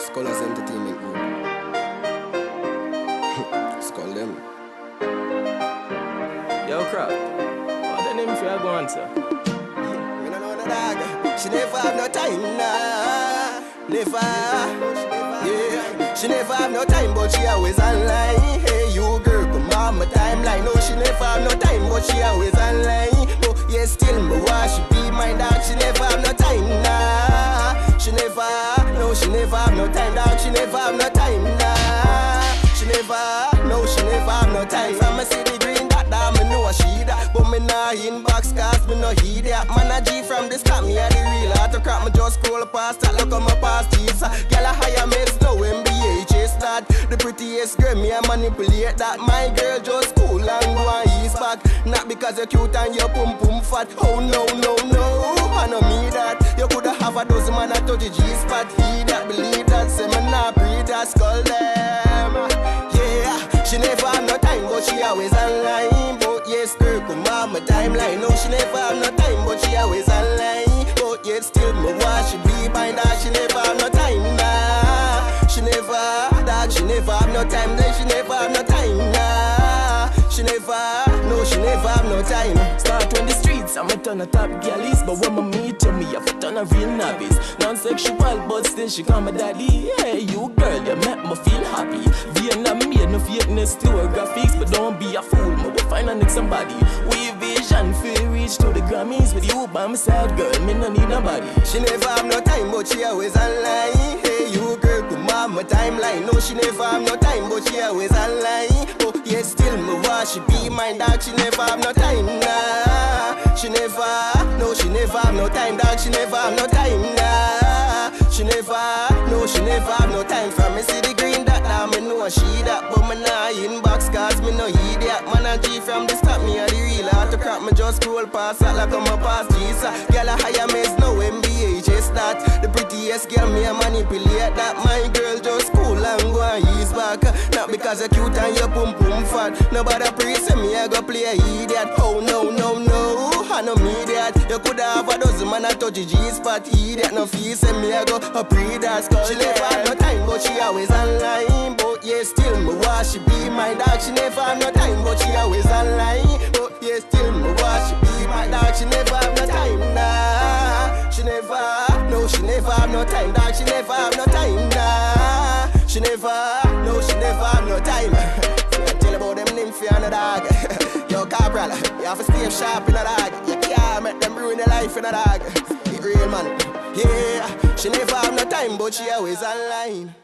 Scholars Entertainment Group. Skull them. Yo, crap. What the name for you going, sir? Me no know no dog. She never have no time, nah. Never. Yeah. She never have no time, but she always online. Hey, you girl, come on my timeline. No, she never have no time, but she always online. But yeah, still me want she be my dog. She never have no time, nah. She never. No, she never have no time, dog. She never have no time, nah. She never. No, she never have no time. From a city green that me know she that. But me nah inbox cause me no heed that. Man a G from the start, me a the real autocrat. Me just scroll past that, look on my past teeth. Girl a higher mates, no NBA chase that. The prettiest girl, me a manipulate that. My girl just cool and go and ease back. Not because you're cute and you're pum pum fat. Oh no, no, no, I know me that. You coulda have a dozen man a touch the G-spot. He that believe that, say me nah breathe that, skull them. Yeah, she never have no time, but she always online. But yes, girl, come on my timeline. No, she never have no time, but she always online. But yet still me want she be by that. She never have no time, nah. She never, dog, she never have no time. Then she never have no time, nah. She never, no, she never have no time. Start on the streets, I'm a ton of top girlies. But when I meet you, me have a ton of real novice. Non-sexual, but still she call me daddy. Hey, you girl, you make me feel happy. Vienna made no fakeness to her graphics. But don't be a fool, me will find a next somebody. We vision, feel reach to the Grammys. With you by my side, girl, me no need nobody. She never have no time, but she always online. Hey, you girl, come on my timeline. No, she never have no time, but she always online. Oh, yes, still me want she be my dog. She never have no time, nah. She never, no, she never have no time, dog. She never have no time, nah. She never, no, she never have no time. From me see the green that, me know she that. But me nah inbox cause me no idiot. Man a G from the start, me a the real autocrat. Me just scroll past that like I'm a past Jesus. Girl a higher mates, no NBA chase that. The prettiest girl, me a manipulate that. My girl just cool and go and ease back. Not because you're cute and you're pum pum fat. Nobody pre say me a go play a idiot. Oh no, no, no, I know me that. You coulda have a dozen man a touch the G-spot. Idiot no fee say me a go a pre that. She never have no time but she always online. But yeah, still me want she be my dog. She never have no time but she always online. But yeah, still me want she be my dog. She never have no time, nah. She never, no, she never have no time, dog. She never have no time, nah. She never, no, she never have no time. Tell about them nymph and a dog. Yo, Cabral, you have to stay sharp in a dog. You can't make them ruin your life in a dog. The real man, yeah. She never have no time, but she always online.